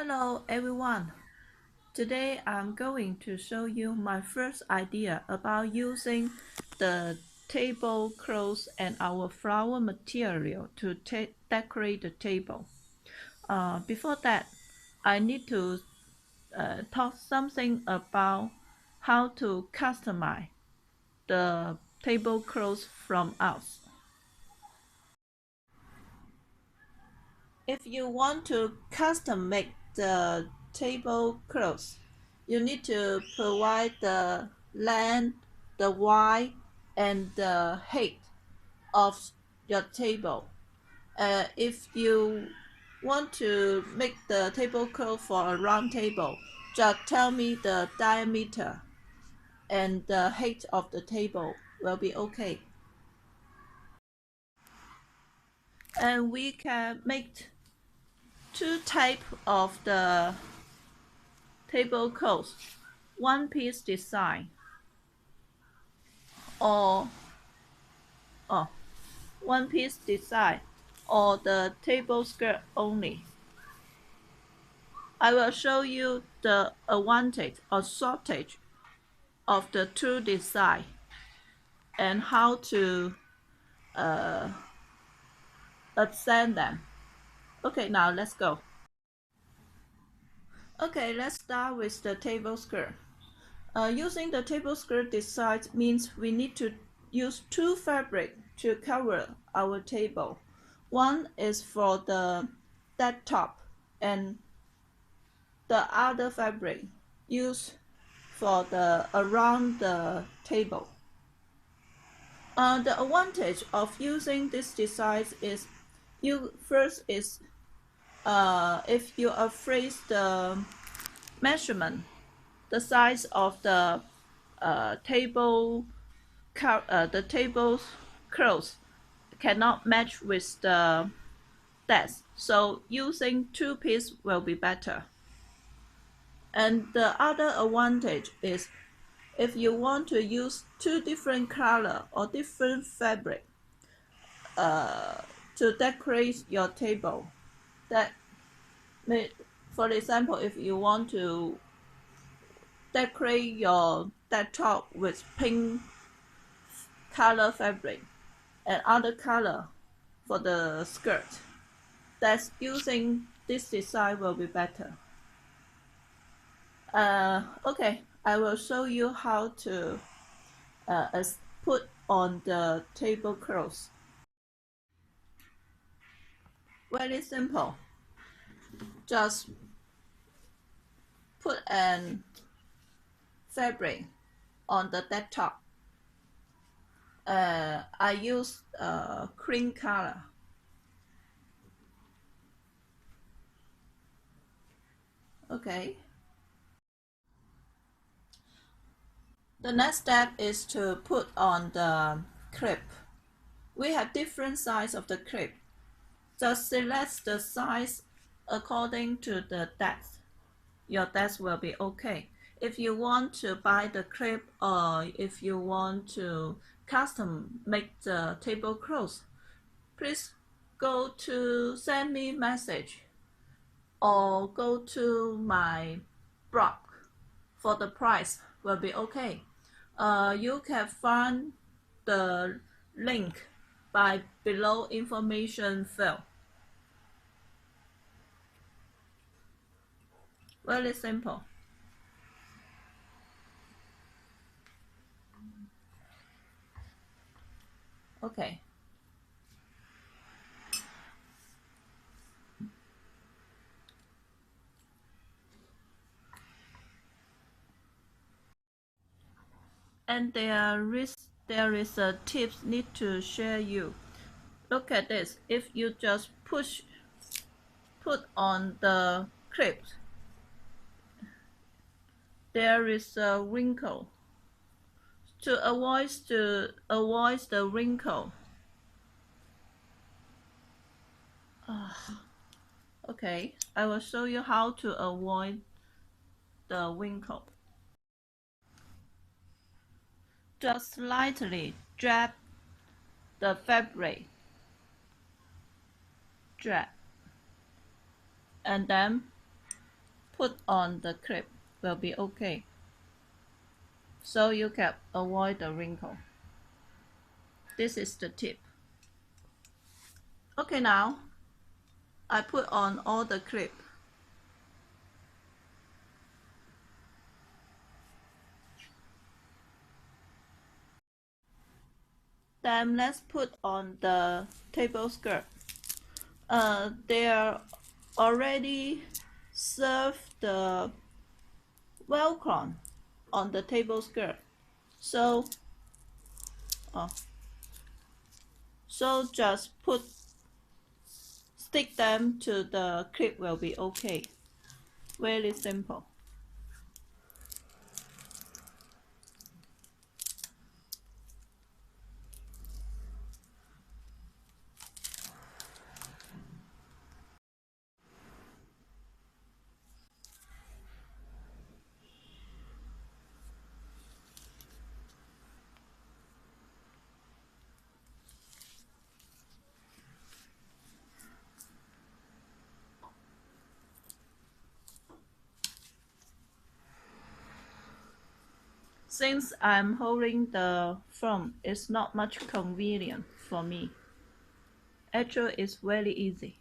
Hello everyone. Today I'm going to show you my first idea about using the tablecloth and our flower material to decorate the table. Before that, I need to talk something about how to customize the tablecloth from us. If you want to custom make the tablecloth, you need to provide the length, the width, and the height of your table. If you want to make the tablecloth for a round table, just tell me the diameter and the height of the table will be okay. And we can make two types of the tablecloth, one piece design, or oh, one piece design, or the table skirt only. I will show you the advantage or shortage of the two design and how to ascend them. Okay, now let's go. Okay, let's start with the table skirt. Using the table skirt design means we need to use two fabric to cover our table. One is for the dead top and the other fabric used for the around the table. The advantage of using this design is if you are afraid the measurement, the size of the the table's clothes cannot match with the desk, so using two pieces will be better. And the other advantage is if you want to use two different color or different fabric to decorate your table, that for example, if you want to decorate your desktop with pink color fabric and other color for the skirt, that's using this design will be better. Okay, I will show you how to put on the tablecloth. Very simple. Just put an fabric on the desktop. I use cream color. Okay. The next step is to put on the clip. We have different size of the clip. Just select the size according to the depth. Your depth will be okay. If you want to buy the clip or if you want to custom make the tablecloth, please go to send me message or go to my blog for the price will be okay. You can find the link by below information field. Very simple. Okay. And there is a tip need to share you. Look at this. If you just put on the clip, there is a wrinkle. To avoid the wrinkle. Okay, I will show you how to avoid the wrinkle. Just slightly drag the fabric, drag, and then put on the clip will be okay. So you can avoid the wrinkle. This is the tip. Okay, now I put on all the clip. Then let's put on the table skirt. They are already served the Velcro on the table skirt. So just stick them to the clip will be okay. Very simple. Since I'm holding the phone, it's not much convenient for me. Actually, it's very easy.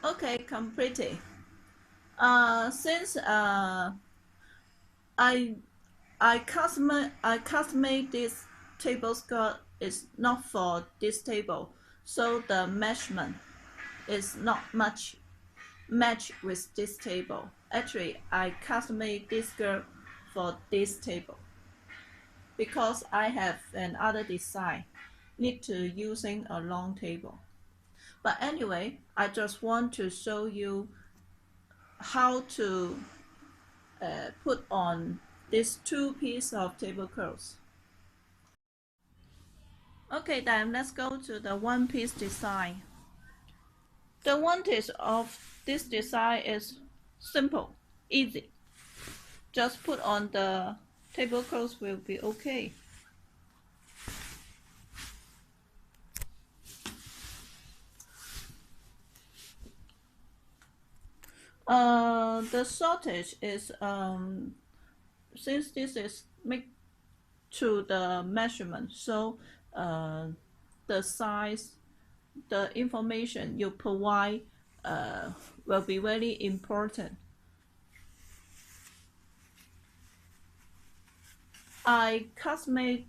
Okay, completed. Since I custom-made this table skirt is not for this table, so the measurement is not much match with this table. Actually, I custom-made this skirt for this table because I have another design need to using a long table. But anyway, I just want to show you how to put on these two pieces of tablecloths. Okay, then let's go to the one piece design. The advantage of this design is simple, easy. Just put on the tablecloths will be okay. The shortage is since this is made to the measurement, so the size, the information you provide will be very important. I custom-made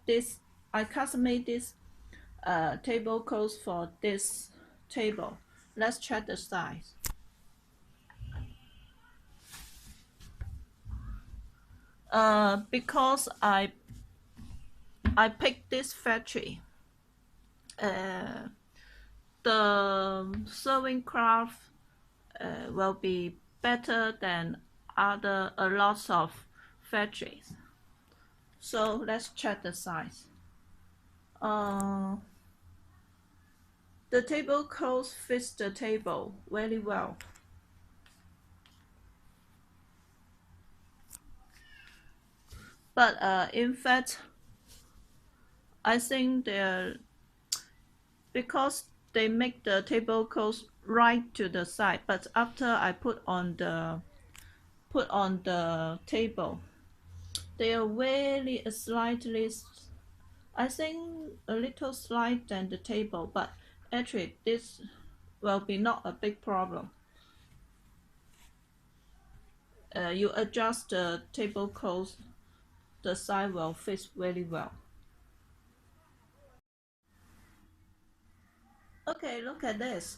this tablecloth for this table. Let's check the size. Because I picked this factory, the sewing craft will be better than a lots of factories. So let's check the size. The tablecloth fits the table very well. But in fact, I think because they make the tablecloth right to the side, but after I put on the table, they are very slightly, I think a little slight than the table, but actually this will be not a big problem. You adjust the tablecloth, the side will fit very well. Okay, look at this.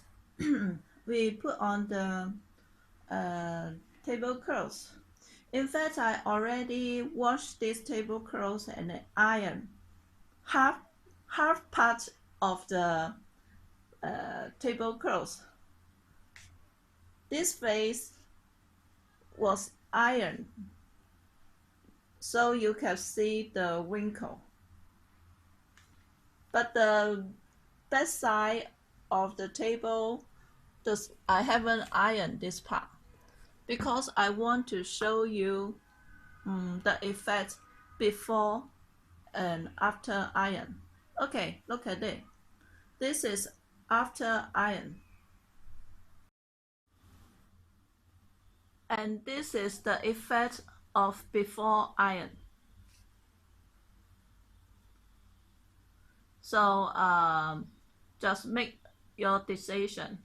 We put on the tablecloth. In fact, I already washed this tablecloth and iron half part of the tablecloth. This face was iron, so you can see the wrinkle. But the back side of the table, I haven't ironed this part. because I want to show you the effect before and after iron. Okay, look at it. This is after iron. And this is the effect of before iron. So just make your decision.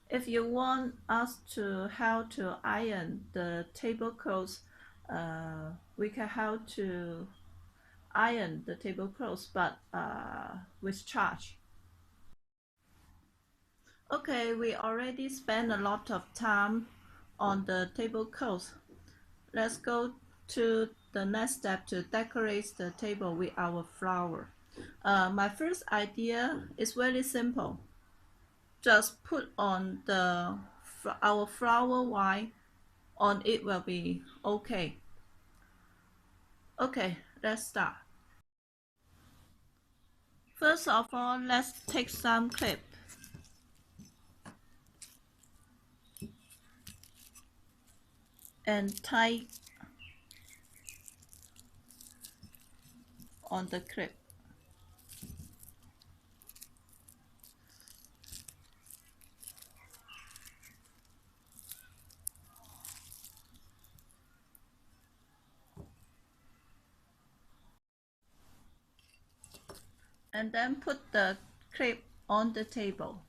If you want us to how to iron the tablecloths, we can how to iron the tablecloths, but with charge. Okay, we already spent a lot of time on the tablecloths. Let's go to the next step to decorate the table with our flower. My first idea is very simple. Just put on our flower white on it will be okay. Okay, let's start. First of all, let's take some clip. And tie on the clip. And then put the clip on the table.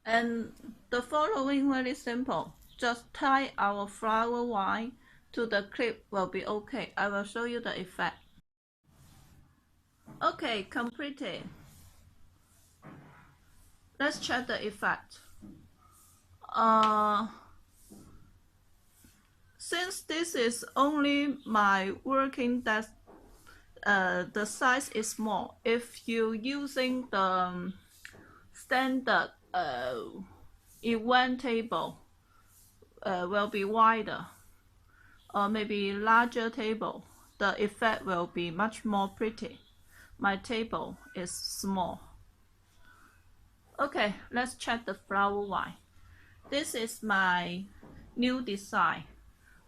And the following very simple. Just tie our flower white to the clip will be okay. I will show you the effect. Okay, completed. Let's check the effect. Since this is only my working desk, the size is small. If you using the standard event table, will be wider, or maybe larger table, the effect will be much more pretty. My table is small. Okay, let's check the flower white. This is my new design.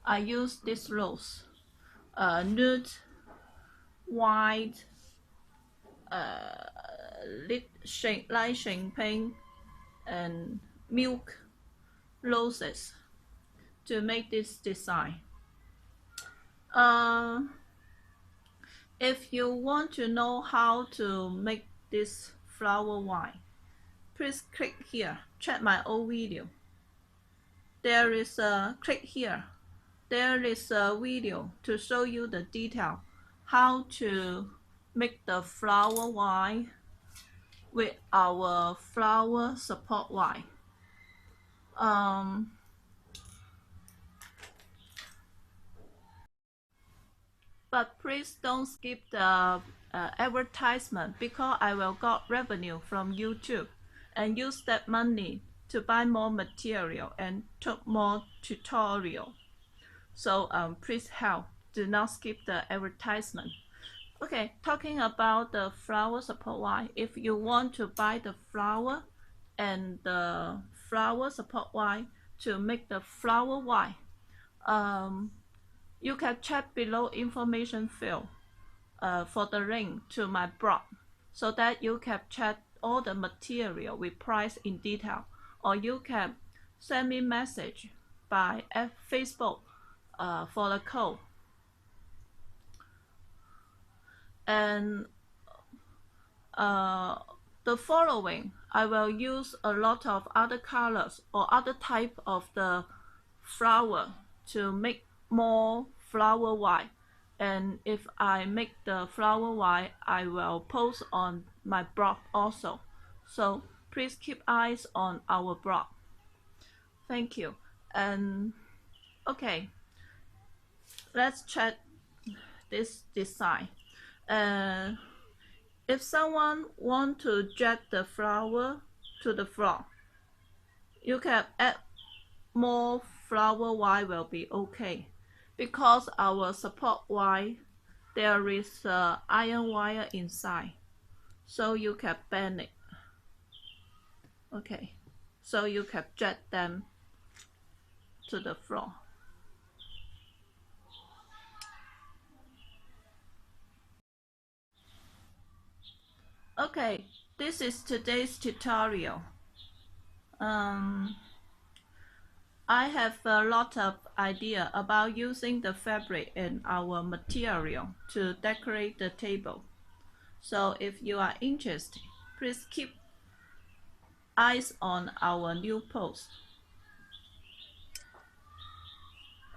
I use this rose, nude, white, light champagne, and milk roses to make this design. If you want to know how to make this flower white, please click here. Check my old video. There is a click here. There is a video to show you the detail how to make the flower white with our flower support white. But please don't skip the advertisement, because I will got revenue from YouTube and use that money to buy more material and took more tutorial. So please help. Do not skip the advertisement. Okay, talking about the flower support white. If you want to buy the flower and the flower support white to make the flower white, you can check below information field for the link to my blog, so that you can check all the material with price in detail, or you can send me message by Facebook for the code. And the following, I will use a lot of other colors or other type of the flower to make more flower white. And if I make the flower white, I will post on my blog also. So please keep eyes on our blog. Thank you. And okay, let's check this design. If someone want to drag the flower to the floor, you can add more flower wire will be okay, because our support wire, there is iron wire inside, so you can bend it. Okay, so you can jet them to the floor. Okay, this is today's tutorial. I have a lot of idea about using the fabric in our material to decorate the table. So if you are interested, please keep eyes on our new post.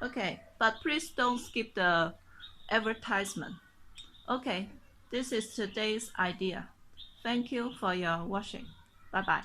Okay, but please don't skip the advertisement. Okay, this is today's idea. Thank you for your watching. Bye bye.